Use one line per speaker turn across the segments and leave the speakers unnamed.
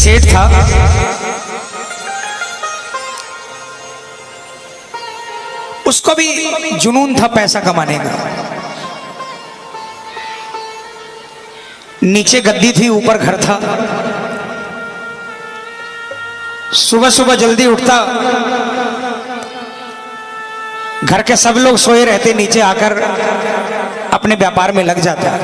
सेठ था, उसको भी जुनून था पैसा कमाने का। नीचे गद्दी थी, ऊपर घर था। सुबह सुबह जल्दी उठता, घर के सब लोग सोए रहते, नीचे आकर अपने व्यापार में लग जाता।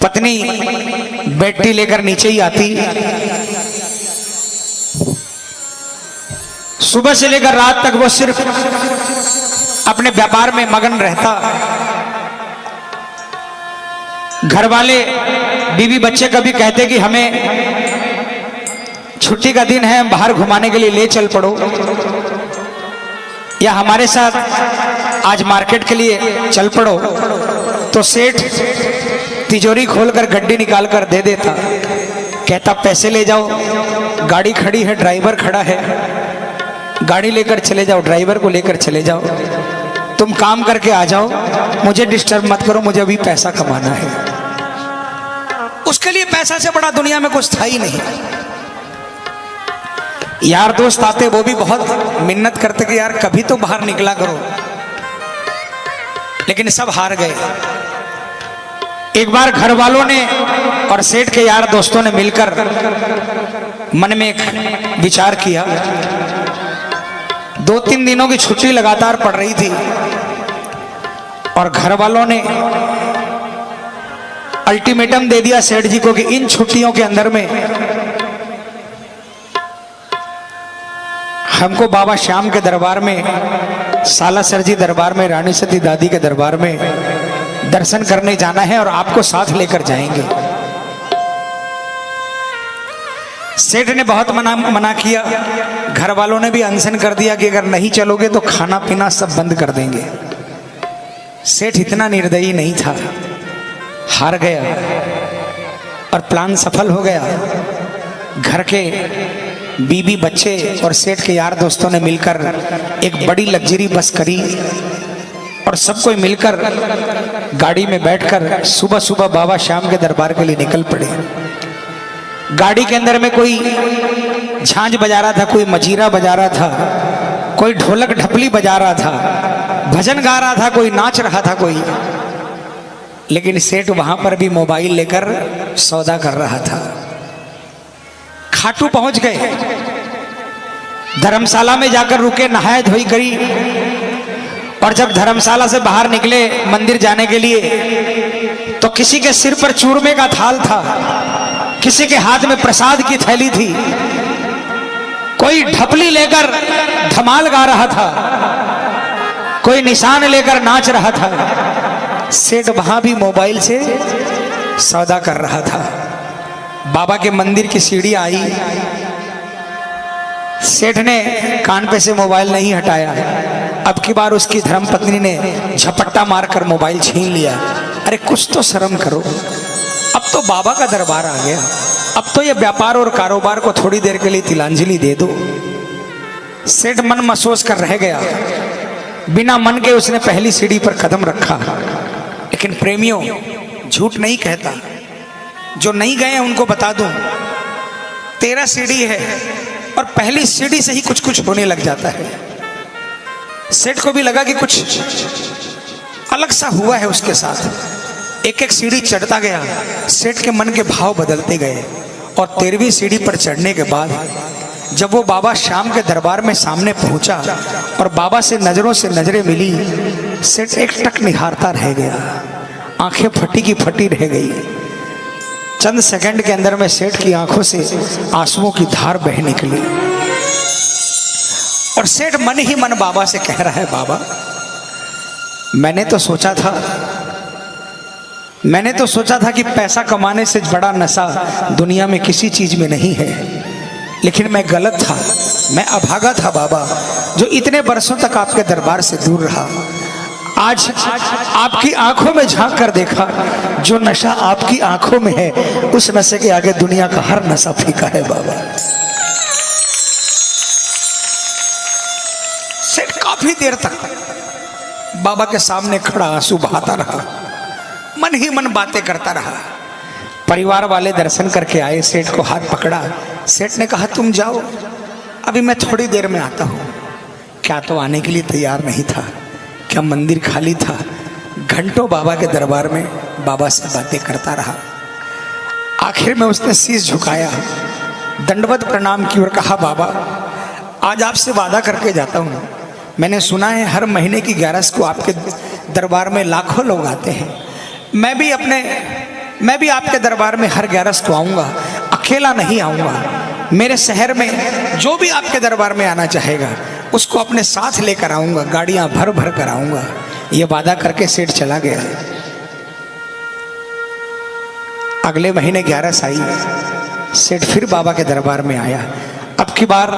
पत्नी बेटी लेकर नीचे ही आती। सुबह से लेकर रात तक वो सिर्फ अपने व्यापार में मगन रहता। घर वाले बीवी बच्चे कभी कहते कि हमें छुट्टी का दिन है, बाहर घुमाने के लिए ले चल पड़ो, या हमारे साथ आज मार्केट के लिए चल पड़ो, तो सेठ तिजोरी खोलकर गड्डी निकाल कर दे देता। कहता पैसे ले जाओ, गाड़ी खड़ी है, ड्राइवर खड़ा है, गाड़ी लेकर चले जाओ, ड्राइवर को लेकर चले जाओ, तुम काम करके आ जाओ, मुझे डिस्टर्ब मत करो, मुझे अभी पैसा कमाना है। उसके लिए पैसा से बड़ा दुनिया में कुछ था ही नहीं। यार दोस्त आते, वो भी बहुत मिन्नत करते कि यार कभी तो बाहर निकला करो, लेकिन सब हार गए। एक बार घर वालों ने और सेठ के यार दोस्तों ने मिलकर मन में एक विचार किया। 2-3 दिनों की छुट्टी लगातार पड़ रही थी और घर वालों ने अल्टीमेटम दे दिया सेठ जी को कि इन छुट्टियों के अंदर में हमको बाबा श्याम के दरबार में, सालासर जी दरबार में, रानी सती दादी के दरबार में दर्शन करने जाना है और आपको साथ लेकर जाएंगे। सेठ ने बहुत मना किया। घर वालों ने भी अनशन कर दिया कि अगर नहीं चलोगे तो खाना पीना सब बंद कर देंगे। सेठ इतना निर्दयी नहीं था, हार गया और प्लान सफल हो गया। घर के बीबी बच्चे और सेठ के यार दोस्तों ने मिलकर एक बड़ी लग्जरी बस करी और सब कोई मिलकर गाड़ी में बैठकर सुबह सुबह बाबा श्याम के दरबार के लिए निकल पड़े। गाड़ी के अंदर में कोई झांझ बजा रहा था, कोई मजीरा बजा रहा था, कोई ढोलक ढपली बजा रहा था, भजन गा रहा था, कोई नाच रहा था कोई। लेकिन सेठ वहां पर भी मोबाइल लेकर सौदा कर रहा था। खाटू पहुंच गए, धर्मशाला में जाकर रुके, नहाए धोई करी और जब धर्मशाला से बाहर निकले मंदिर जाने के लिए तो किसी के सिर पर चूरमे का थाल था, किसी के हाथ में प्रसाद की थैली थी, कोई ढपली लेकर धमाल गा रहा था, कोई निशान लेकर नाच रहा था। सेठ वहां भी मोबाइल से सौदा कर रहा था। बाबा के मंदिर की सीढ़ी आई, सेठ ने कान पे से मोबाइल नहीं हटाया। अब की बार उसकी धर्मपत्नी ने झपट्टा मारकर मोबाइल छीन लिया। अरे कुछ तो शर्म करो, अब तो बाबा का दरबार आ गया, अब तो ये व्यापार और कारोबार को थोड़ी देर के लिए तिलांजलि दे दो। सेठ मन महसूस कर रह गया। बिना मन के उसने पहली सीढ़ी पर कदम रखा। लेकिन प्रेमियों, झूठ नहीं कहता, जो नहीं गए उनको बता दूं, 13 सीढ़ी है और पहली सीढ़ी से ही कुछ कुछ होने लग जाता है। सेठ को भी लगा कि कुछ अलग सा हुआ है उसके साथ। एक एक सीढ़ी चढ़ता गया, सेठ के मन के भाव बदलते गए और 13वीं सीढ़ी पर चढ़ने के बाद जब वो बाबा श्याम के दरबार में सामने पहुंचा और बाबा से नजरों से नजरें मिली, सेठ एक टक निहारता रह गया, आंखें फटी की फटी रह गई। चंद सेकंड के अंदर में सेठ की आंखों से आंसुओं की धार बह निकली और सेठ मन ही मन बाबा से कह रहा है, बाबा मैंने तो सोचा था कि पैसा कमाने से बड़ा नशा दुनिया में किसी चीज में नहीं है, लेकिन मैं गलत था, मैं अभागा था बाबा, जो इतने बरसों तक आपके दरबार से दूर रहा। आज आपकी आंखों में झांक कर देखा, जो नशा आपकी आंखों में है उस नशे के आगे दुनिया का हर नशा फीका है बाबा। सेठ काफी देर तक बाबा के सामने खड़ा आंसू बहाता रहा। मन ही मन बातें करता रहा। परिवार वाले दर्शन करके आए, सेठ को हाथ पकड़ा। सेठ ने कहा तुम जाओ, अभी मैं थोड़ी देर में आता हूँ। क्या तो आने के लिए तैयार नहीं था, क्या मंदिर खाली था। घंटों बाबा के दरबार में बाबा से बातें करता रहा। आखिर में उसने शीश झुकाया, दंडवत प्रणाम की और कहा बाबा आज आपसे वादा करके जाता हूँ। मैंने सुना है हर महीने की 11 को आपके दरबार में लाखों लोग आते हैं। मैं भी आपके दरबार में हर 11 को आऊँगा, अकेला नहीं आऊँगा। मेरे शहर में जो भी आपके दरबार में आना चाहेगा उसको अपने साथ लेकर आऊँगा, गाड़ियाँ भर भर कर आऊँगा। ये वादा करके सेठ चला गया। अगले महीने 11 आई, सेठ फिर बाबा के दरबार में आया। अब की बार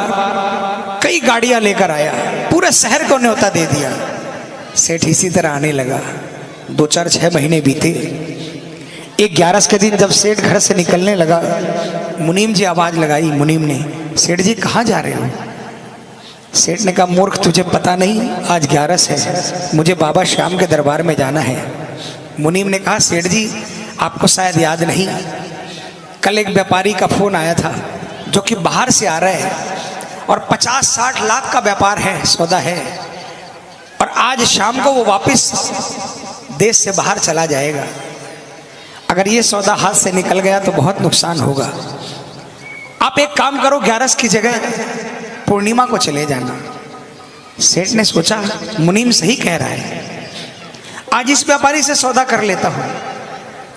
कई गाड़ियां लेकर आया, पूरे शहर को न्योता दे दिया। सेठ इसी तरह आने लगा। 2, 4, 6 महीने बीते। एक 11 के दिन जब सेठ घर से निकलने लगा, मुनीम जी आवाज लगाई। मुनीम ने, सेठ जी कहाँ जा रहे हो? सेठ ने कहा मूर्ख तुझे पता नहीं आज 11 है, मुझे बाबा श्याम के दरबार में जाना है। मुनीम ने कहा सेठ जी आपको शायद याद नहीं, कल एक व्यापारी का फोन आया था जो कि बाहर से आ रहा है और 50-60 लाख का व्यापार है, सौदा है, और आज शाम को वो वापस देश से बाहर चला जाएगा। अगर ये सौदा हाथ से निकल गया तो बहुत नुकसान होगा। आप एक काम करो, 11 की जगह पूर्णिमा को चले जाना। सेठ ने सोचा मुनीम सही कह रहा है, आज इस व्यापारी से सौदा कर लेता हूं।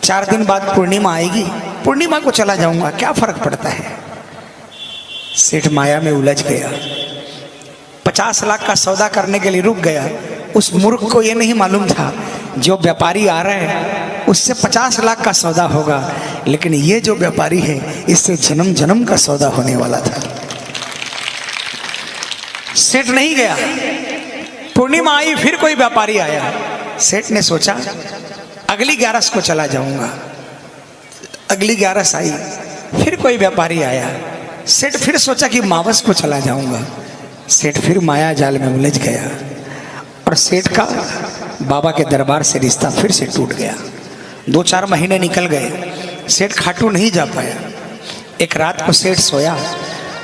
4 दिन बाद पूर्णिमा आएगी, पूर्णिमा को चला जाऊंगा, क्या फर्क पड़ता है। सेठ माया में उलझ गया। 50 लाख का सौदा करने के लिए रुक गया। उस मूर्ख को यह नहीं मालूम था जो व्यापारी आ रहा है उससे 50 लाख का सौदा होगा, लेकिन ये जो व्यापारी है इससे जन्म जन्म का सौदा होने वाला था। सेठ नहीं गया। पूर्णिमा आई, फिर कोई व्यापारी आया। सेठ ने सोचा अगली 11 को चला जाऊंगा। अगली 11 आई, फिर कोई व्यापारी आया। सेठ फिर सोचा कि मावस को चला जाऊंगा। सेठ फिर माया जाल में उलझ गया और सेठ का बाबा के दरबार से रिश्ता फिर से टूट गया। 2-4 महीने निकल गए, सेठ खाटू नहीं जा पाया। एक रात को सेठ सोया,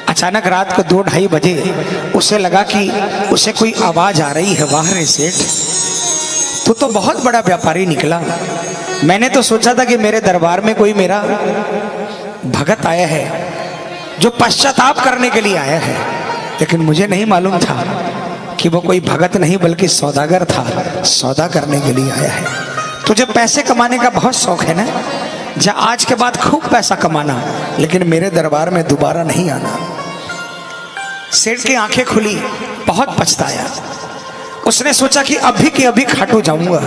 अचानक रात को 2-2:30 बजे उसे लगा कि उसे कोई आवाज आ रही है। वाह रे सेठ, तू तो बहुत बड़ा व्यापारी निकला। मैंने तो सोचा था कि मेरे दरबार में कोई मेरा भगत आया है जो पश्चाताप करने के लिए आया है, लेकिन मुझे नहीं मालूम था कि वो कोई भगत नहीं बल्कि सौदागर था, सौदा करने के लिए आया है। तुझे पैसे कमाने का बहुत शौक है ना, जा आज के बाद खूब पैसा कमाना, लेकिन मेरे दरबार में दोबारा नहीं आना। सेठ की आंखें खुली, बहुत पछताया। उसने सोचा कि अभी के अभी खाटू जाऊंगा,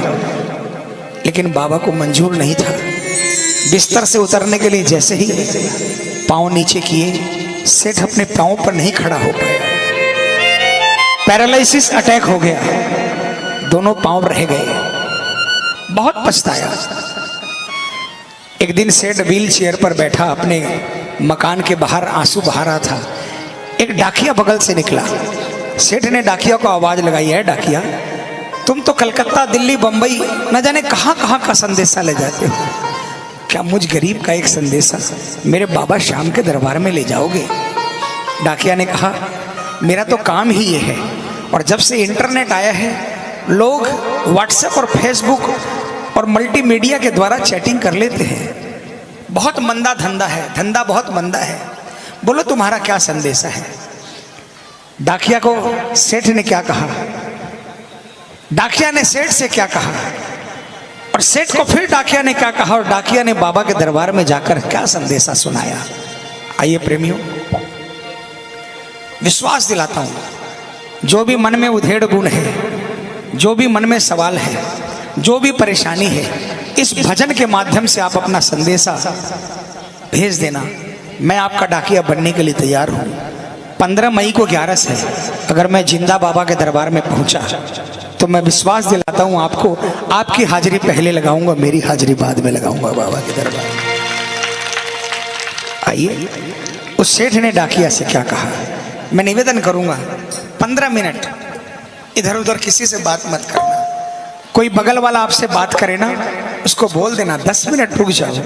लेकिन बाबा को मंजूर नहीं था। बिस्तर से उतरने के लिए जैसे ही पांव नीचे किए, सेठ अपने पांव पर नहीं खड़ा हो पाया। पैरालिसिस अटैक हो गया, दोनों पांव रह गए। बहुत पछताया। एक दिन सेठ व्हील चेयर पर बैठा अपने मकान के बाहर आंसू बहा रहा था। एक डाकिया बगल से निकला। सेठ ने डाकिया को आवाज लगाई, है डाकिया, तुम तो कलकत्ता, दिल्ली, बंबई न जाने कहां कहां का संदेशा ले जाते हो, क्या मुझ गरीब का एक संदेशा मेरे बाबा श्याम के दरबार में ले जाओगे? डाकिया ने कहा मेरा तो काम ही ये है, और जब से इंटरनेट आया है लोग व्हाट्सएप और फेसबुक और मल्टीमीडिया के द्वारा चैटिंग कर लेते हैं। बहुत मंदा धंधा है, धंधा बहुत मंदा है। बोलो तुम्हारा क्या संदेशा है? डाकिया को सेठ ने क्या कहा, डाकिया ने सेठ से क्या कहा, और सेठ को फिर डाकिया ने क्या कहा, और डाकिया ने बाबा के दरबार में जाकर क्या संदेशा सुनाया। आइए प्रेमियों, विश्वास दिलाता हूं, जो भी मन में उधेड़ गुण है, जो भी मन में सवाल है, जो भी परेशानी है, इस भजन के माध्यम से आप अपना संदेशा भेज देना। मैं आपका डाकिया बनने के लिए तैयार हूं। 15 मई को 11 है। अगर मैं जिंदा बाबा के दरबार में पहुंचा तो मैं विश्वास दिलाता हूं आपको, आपकी हाजिरी पहले लगाऊंगा, मेरी हाजिरी बाद में लगाऊंगा बाबा के दरबार। आइए, उस सेठ ने डाकिया से क्या कहा। मैं निवेदन करूंगा 15 मिनट इधर उधर किसी से बात मत करना, कोई बगल वाला आपसे बात करे ना, उसको बोल देना 10 मिनट रुक जाओ,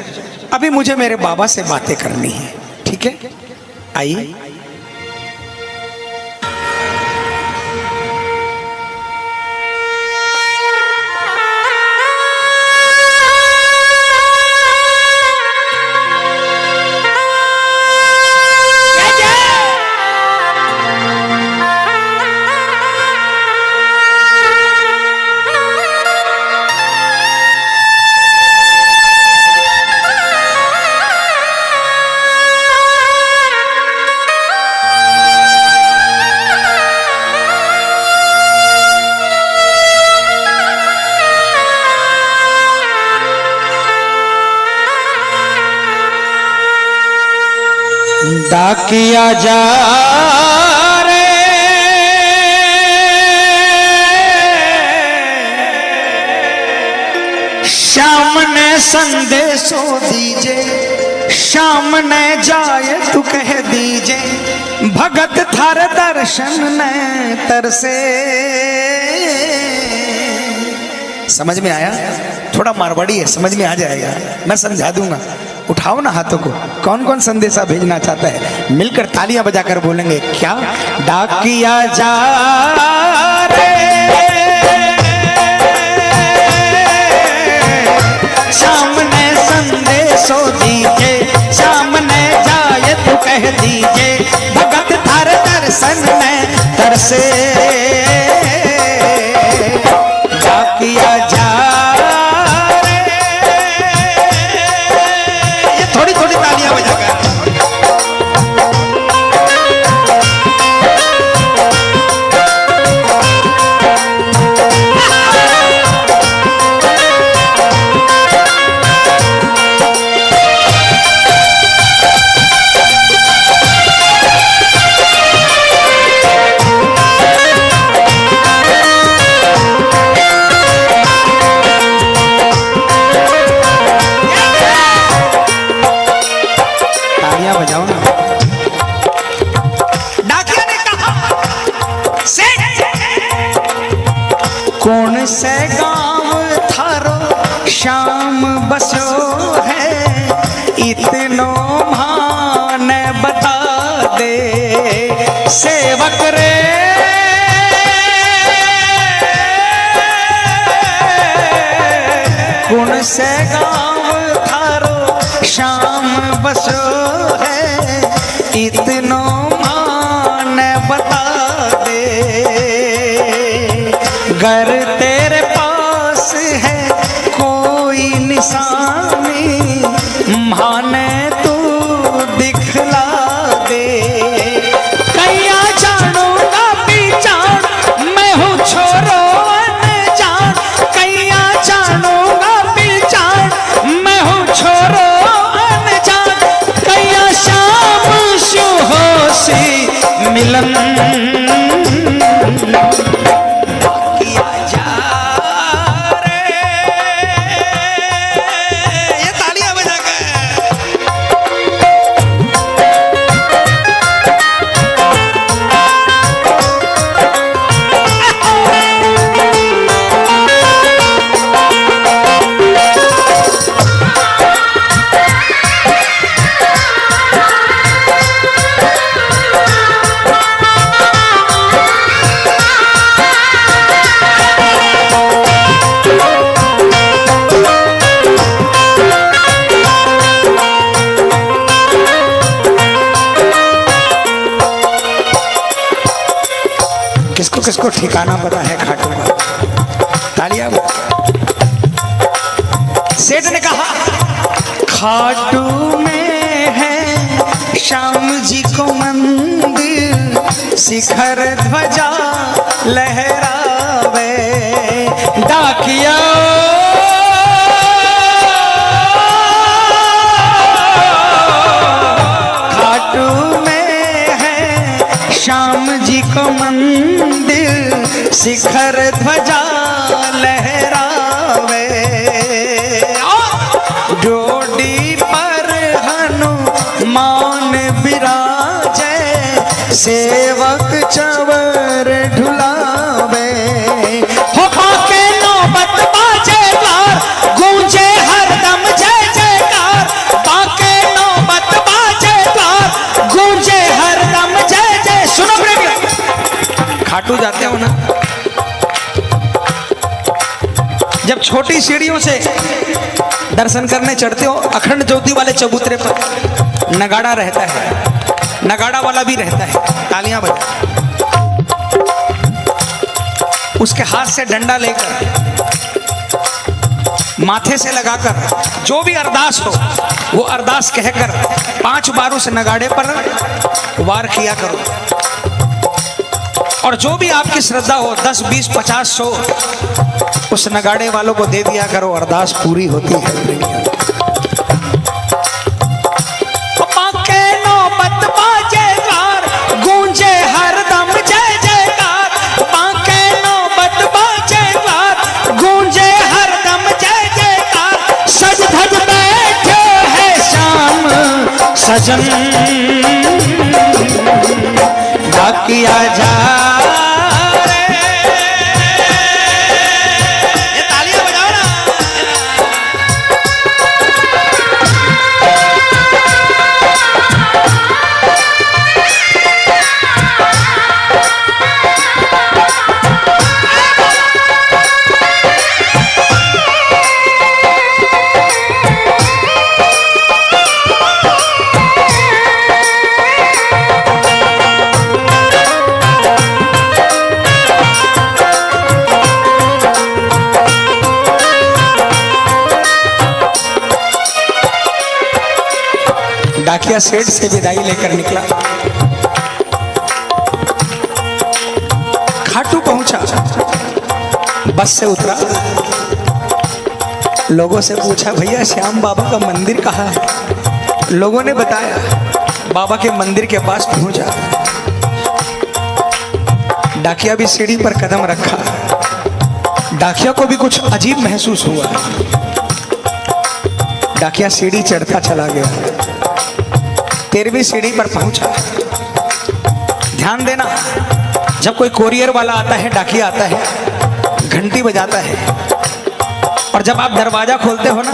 अभी मुझे मेरे बाबा से बातें करनी है, ठीक है? आइए। डाकिया जा रे श्याम ने संदेशो दीजे, श्याम ने जाए तू कह दीजे, भगत थार दर्शन ने तरसे। समझ में आया? थोड़ा मारवाड़ी है, समझ में आ जाएगा, मैं समझा दूंगा। उठाओ ना हाथों को, कौन कौन संदेशा भेजना चाहता है? मिलकर तालियां बजाकर बोलेंगे क्या? डाकिया जा रे श्याम ने संदेशो दीजे, श्याम ने जाए तू कह दीजे, भगत थार दर्शन में तरसे। डाकिया जा बजाओ ना। डाकिया ने कहा कौन से गांव थारो श्याम बसो है, इतनो मान बता दे सेवक रे। कौन से गांव थारो श्याम बसो है, इतनो मान बता दे। घर तेरे पास है कोई निशानी, माने तू दिखला दे। कैया जानूंगा पहचान मैं हूँ छोरो अनजान, कैया जानूंगा पहचान मैं हूँ छोरो अनजान, कैया श्याम शुहोसी मिलन। किसको किसको ठिकाना पता है खाटू का? तालियां। सेठ ने कहा खाटू में है श्याम जी को मंदिर, शिखर ध्वजा लहरावे। डाकिया खाटू में है श्याम जी को मंदिर, शिखर ध्वजा लहरावे। डोडी पर हनुमान विराजे, सेवक चवर ढुलावे। हो पाके नौबत जब छोटी सीढ़ियों से दर्शन करने चढ़ते हो, अखंड ज्योति वाले चबूतरे पर नगाड़ा रहता है, नगाड़ा वाला भी रहता है, तालियां बजा, उसके हाथ से डंडा लेकर माथे से लगाकर जो भी अरदास हो वो अरदास कहकर 5 बार उस नगाड़े पर वार किया करो। और जो भी आपकी श्रद्धा हो 10, 20, 50, 100 उस नगाड़े वालों को दे दिया करो, अरदास पूरी होती है। गूंजे हरदम जय जयकार, बांके नौबत बाजे द्वार, गूंजे हरदम जय जयकार, सज धज बैठे है श्याम सजन, डाकिया जा डाकिया सेठ से विदाई लेकर निकला, खाटू पहुंचा, बस से उतरा, लोगों से पूछा भैया श्याम बाबा का मंदिर कहाँ है? लोगों ने बताया बाबा के मंदिर के पास पहुंचा। डाकिया भी सीढ़ी पर कदम रखा, डाकिया को भी कुछ अजीब महसूस हुआ। डाकिया सीढ़ी चढ़ता चला गया, 13वीं सीढ़ी पर पहुंचा। ध्यान देना, जब कोई कोरियर वाला आता है, डाकिया आता है, घंटी बजाता है, और जब आप दरवाजा खोलते हो ना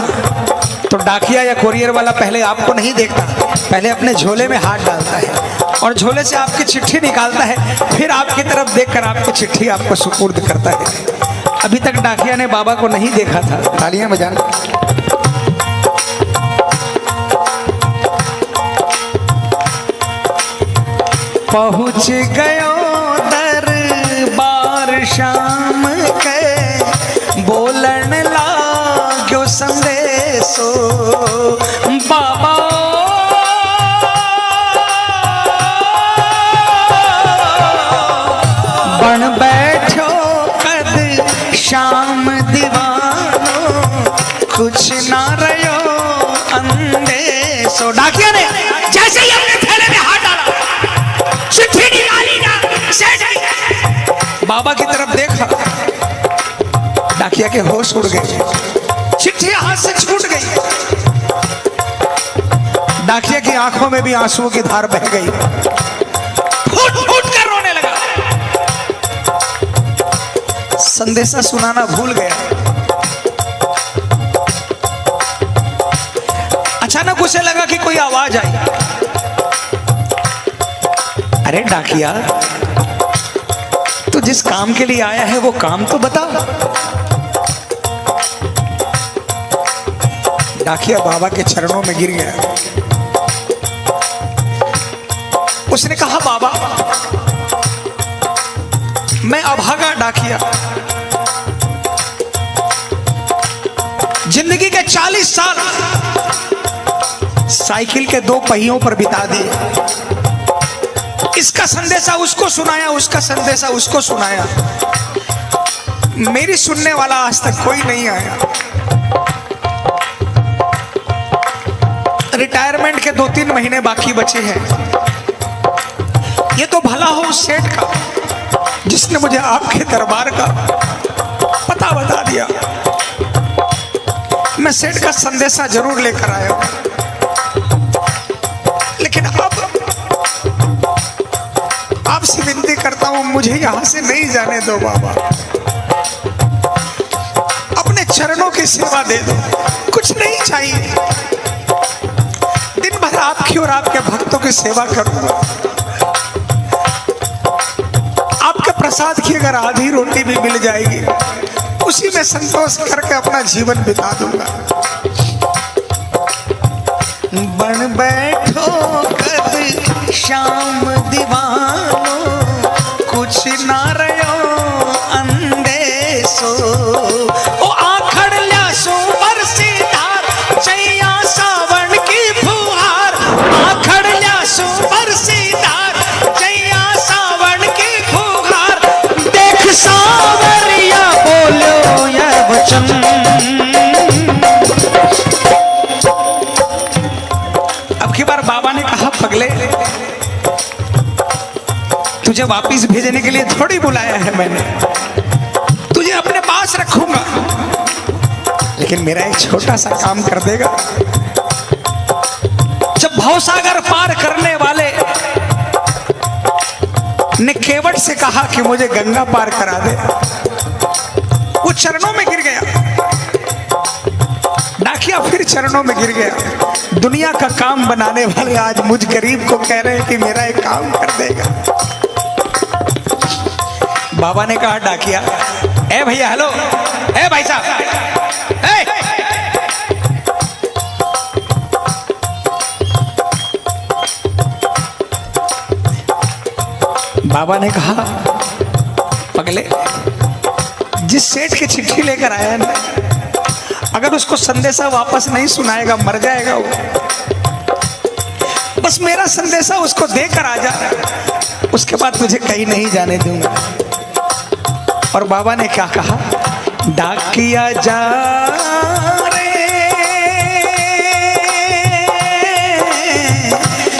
तो डाकिया या कोरियर वाला पहले आपको नहीं देखता, पहले अपने झोले में हाथ डालता है और झोले से आपकी चिट्ठी निकालता है, फिर आपकी तरफ देखकर आपकी चिट्ठी आपको सुपुर्द करता है। अभी तक डाकिया ने बाबा को नहीं देखा था। तालियां बजाना। पहुँच गयो दरबार श्याम के, बोलन लाग्यो संदेशो, बाबा बन बैठो कद श्याम दीवानो, कुछ ना रयो अंदेशो। डाकिया ने जैसे ही अपने थैले में हाथ डाला, चिट्ठी निकाली ना, बाबा की तरफ देखा, डाकिया के होश उड़ गए, चिट्ठी हाथ से छूट गई। डाकिया की आंखों में भी आंसुओं की धार बह गई, फूट फूट कर रोने लगा। संदेशा सुनाना भूल गया। अचानक उसे लगा कि कोई आवाज आई। अरे डाकिया, तू जिस काम के लिए आया है वो काम तो बता। डाकिया बाबा के चरणों में गिर गया। उसने कहा बाबा, मैं अभागा डाकिया, जिंदगी के 40 साल साइकिल के 2 पहियों पर बिता दिए। इसका संदेशा उसको सुनाया, उसका संदेशा उसको सुनाया, मेरी सुनने वाला आज तक कोई नहीं आया। रिटायरमेंट के 2-3 महीने बाकी बचे हैं। ये तो भला हो उस सेठ का जिसने मुझे आपके दरबार का पता बता दिया। मैं सेठ का संदेशा जरूर लेकर आया हूं, लेकिन अब आपसे विनती करता हूं, मुझे यहां से नहीं जाने दो बाबा। अपने चरणों की सेवा दे दो, कुछ नहीं चाहिए। दिन भर आपकी और आपके भक्तों की सेवा करूंगा। आपके प्रसाद की अगर आधी रोटी भी मिल जाएगी उसी में संतोष करके अपना जीवन बिता दूंगा। बन बैठो कद शाम दीवानो, कुछ ना रहो अंदेशो। ओ आखड़ ल्यासो बरसीदार, चैया सावन की फुहार। आखड़ ल्यासो बरसीदार, चैया सावन की फुहार। देख सावरिया बोलो यह वचन। अब की बार बाबा ने कहा, पगले तुझे वापिस भेजने के लिए थोड़ी बुलाया है मैंने, तुझे अपने पास रखूंगा, लेकिन मेरा एक छोटा सा काम कर देगा। जब भवसागर पार करने वाले ने केवट से कहा कि मुझे गंगा पार करा दे, वो चरणों में गिर गया। डाकिया फिर चरणों में गिर गया। दुनिया का काम बनाने वाले आज मुझ गरीब को कह रहे हैं कि मेरा एक काम कर देगा। बाबा ने कहा, डाकिया, ए भैया, हेलो, ए भाई साहब, बाबा ने कहा, पगले, जिस सेठ की चिट्ठी लेकर आया है ना, अगर उसको संदेशा वापस नहीं सुनाएगा मर जाएगा वो। बस मेरा संदेशा उसको देकर आ जा, उसके बाद तुझे कहीं नहीं जाने दूंगा। और बाबा ने क्या कहा, डाकिया जा रे,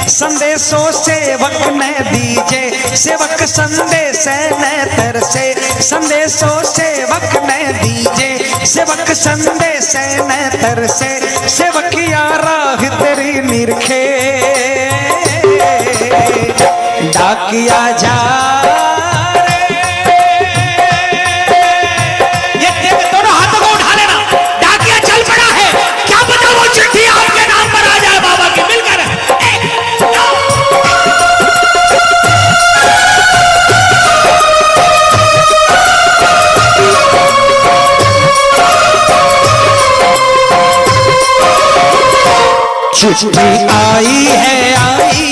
संदेशों सेवक ने दीजे, सेवक संदेश न तरसे। संदेशों सेवक ने दीजे, सेवक संदेश न तरसे। सेवकिया राह तेरी निरखे, डाकिया जा। चिट्ठी आई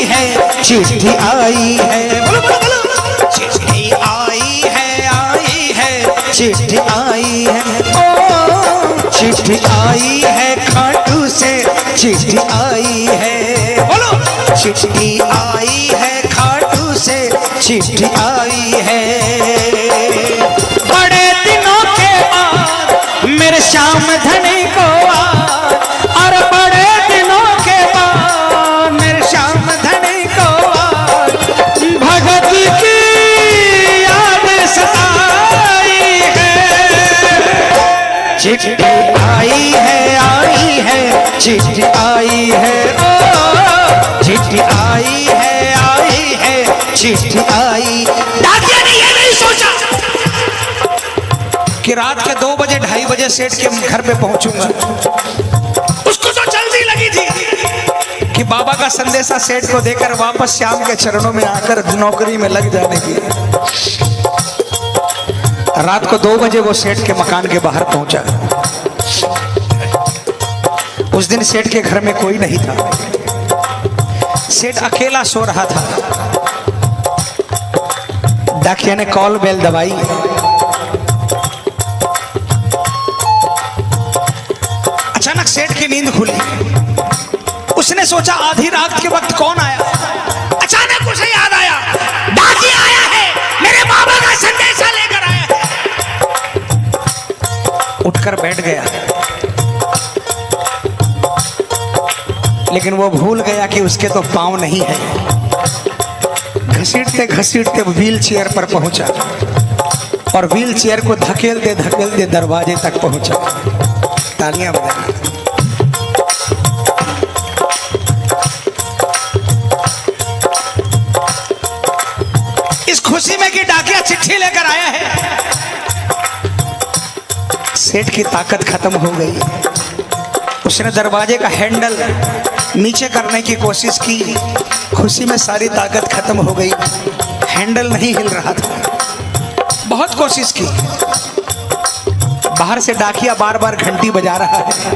है, चिट्ठी आई है, बोलो बोलो बोलो। चिट्ठी आई है, चिट्ठी आई है, ओ चिट्ठी आई है खाटू से, चिट्ठी आई है, बोलो। चिट्ठी आई है खाटू से, चिट्ठी आई है। बड़े दिनों के बाद मेरे श्याम धनी को और बड़े चिट्ठी आई है, चिट्ठी आई है, ओ चिट्ठी आई है, चिट्ठी आई। डाकिया ने ये नहीं सोचा कि रात के 2 बजे 2:30 बजे सेठ के घर पे पहुंचूंगा। उसको तो जल्दी लगी थी कि बाबा का संदेशा सेठ को देकर वापस श्याम के चरणों में आकर नौकरी में लग जाने की। रात को 2 बजे वो सेठ के मकान के बाहर पहुंचा। उस दिन सेठ के घर में कोई नहीं था, सेठ अकेला सो रहा था। डाकिया ने कॉल बेल दबाई। अचानक सेठ की नींद खुली। उसने सोचा आधी रात के वक्त कौन आया। अचानक उसे याद आया, डाकिया आया है, मेरे बाबा का संदेशा लेकर आया है। उठकर बैठ गया, लेकिन वो भूल गया कि उसके तो पांव नहीं है। घसीटते घसीटते व्हील चेयर पर पहुंचा और व्हील चेयर को धकेलते धकेलते दरवाजे तक पहुंचा। तालियां बजाना। इस खुशी में कि डाकिया चिट्ठी लेकर आया है, सेठ की ताकत खत्म हो गई। उसने दरवाजे का हैंडल नीचे करने की कोशिश की, खुशी में सारी ताकत खत्म हो गई। हैंडल नहीं हिल रहा था। बहुत कोशिश की, बाहर से डाकिया बार बार घंटी बजा रहा है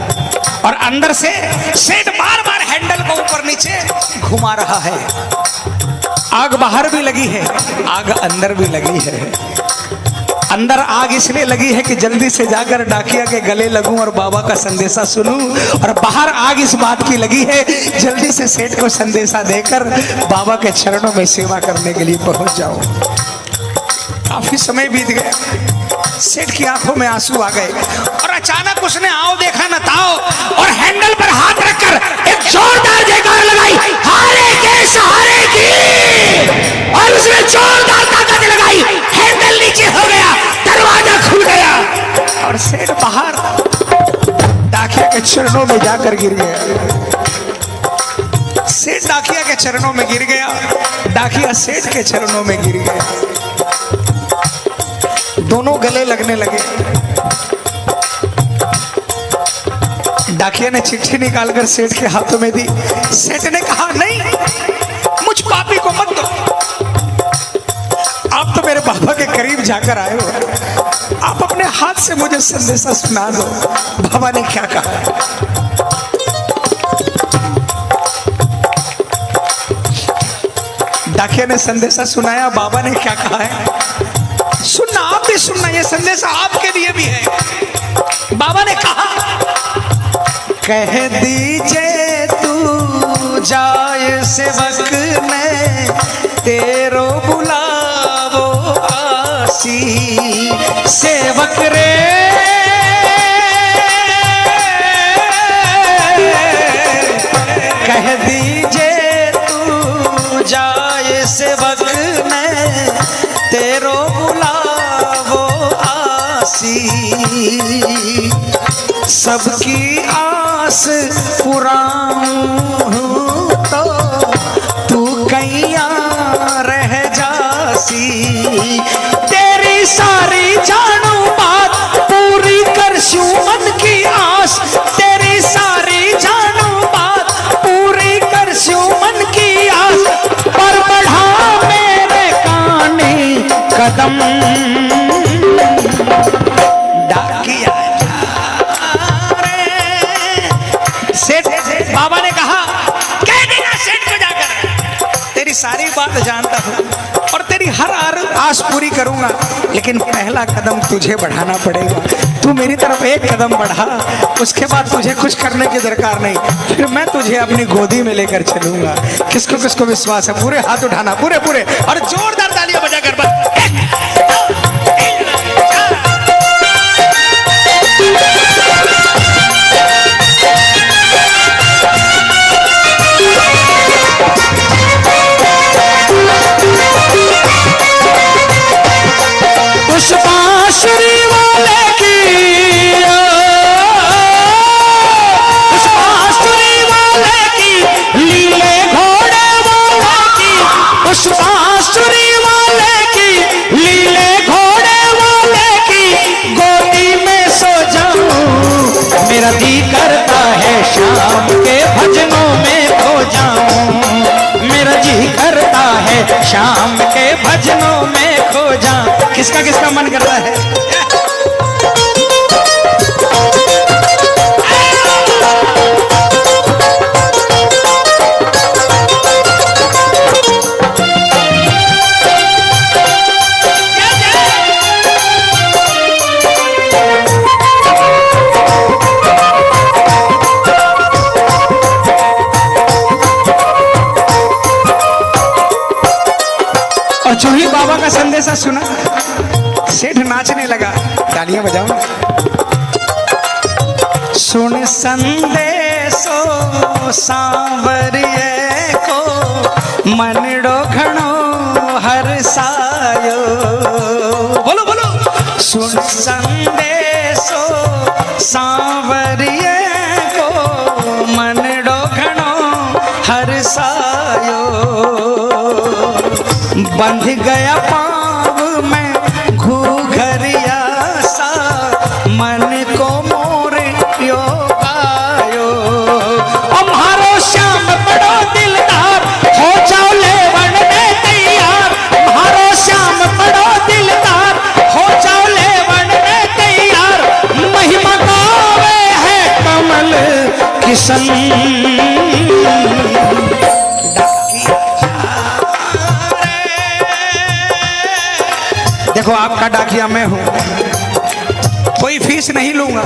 और अंदर से सेठ बार बार हैंडल को ऊपर नीचे घुमा रहा है। आग बाहर भी लगी है, आग अंदर भी लगी है। अंदर आग इसलिए लगी है कि जल्दी से जाकर डाकिया के गले लगूं और बाबा का संदेशा सुनूं, और बाहर आग इस बात की लगी है जल्दी से सेठ को संदेशा देकर बाबा के चरणों में सेवा करने के लिए पहुंच जाओ। काफी समय बीत गया, सेठ की आंखों में आंसू आ गए और अचानक उसने आओ देखा न ताओ और हैंडल पर हाथ रखकर एक जोरदार जयकार लगाई, हारे के सहारे की, और उसने जोरदार ताकत लगाई, हैंडल नीचे हो गया, दरवाजा खुल गया और सेठ बाहर डाकिया के चरणों में जाकर गिर गया। सेठ डाकिया के चरणों में गिर गया, डाकिया सेठ के चरणों में गिर गया। दोनों गले लगने लगे। डाकिया ने चिट्ठी निकालकर सेठ के हाथों में दी। सेठ ने कहा नहीं, मुझ पापी को मत दो, आप तो मेरे बाबा के करीब जाकर आए हो, आप अपने हाथ से मुझे संदेशा सुना दो। बाबा ने क्या कहा? डाकिया ने संदेशा सुनाया। बाबा ने क्या कहा है सुनना, आप भी सुनना, ये संदेशा आपके लिए भी है। बाबा ने कहा, कह दीजिए तू जाए सेवक ने तेरो बुलावो आसी, सेवक रे कह दीजिए तू जाए सेवक ने तेरो बुलावो आसी, सबकी आस पुराऊं तो तू कैया रह जासी, तेरी सारी जानू बात पूरी करशूं मन की आस, तेरी सारी जानू बात पूरी करशूं मन की आस, पर बढ़ा मेरे काने कदम। डाकिया सेठ, बाबा ने कहा कह देना सेठ को जाकर, तेरी सारी बात जानता हूं और तेरी हर आस पूरी करूंगा, लेकिन पहला कदम तुझे बढ़ाना पड़ेगा। तू मेरी तरफ एक कदम बढ़ा, उसके बाद तुझे कुछ करने की दरकार नहीं, फिर मैं तुझे अपनी गोदी में लेकर चलूंगा। किसको किसको विश्वास है? पूरे हाथ उठाना, पूरे पूरे, और जोरदार तालियां बजाकर बस। उस बांसुरी वाले की, उस बांसुरी वाले की लीले घोड़े वाले की, उस बांसुरी वाले की लीले घोड़े वाले की गोदी में सो जाऊं, मेरा जी करता है शाम के भजनों में खो जाऊं, मेरा जी करता है शाम के भजनों में खो जाऊं। किसका किसका मन करता है? और जो ही बाबा का संदेशा सुना, सेठ नाचने लगा। तालियां बजाओ ना। सुन संदेशो सांवरिये को मनडो घणो हरसायो, बोलो बोलो। सुन संदेशो सांवरिये को मनडो घणो हरसायो, बंध गया पाँव में घूघरिया सा, मन को मोर यो पायो, हमारो श्याम बड़ो दिलदार, हो जाओ लेवन में तैयार, हमारो श्याम बड़ो दिलदार, हो जाओ लेवन में तैयार, किशन देखो आपका डाकिया मैं हूं, कोई फीस नहीं लूंगा।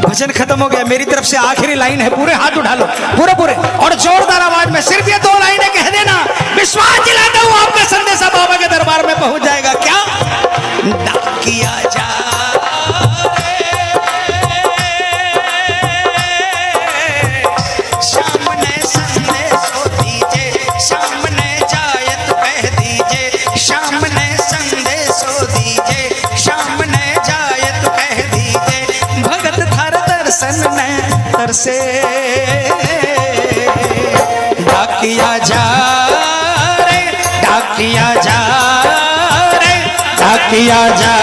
भजन खत्म हो गया, मेरी तरफ से आखिरी लाइन है, पूरे हाथ उठा लो, पूरे पूरे और जोरदार आवाज में सिर्फ ये 2 लाइनें कह देना, विश्वास दिलाता हूं आपका संदेशा बाबा के दरबार में पहुंच जाएगा। क्या डाकिया जा सामने संदेशो दीजे, सामने जायत कह दीजे, सामने संदेशो दीजे, सामने जायत कह दीजे, भगत थर दर्शन में तरसे। डाकिया जा रे, डाकिया जा रे, डाकिया जा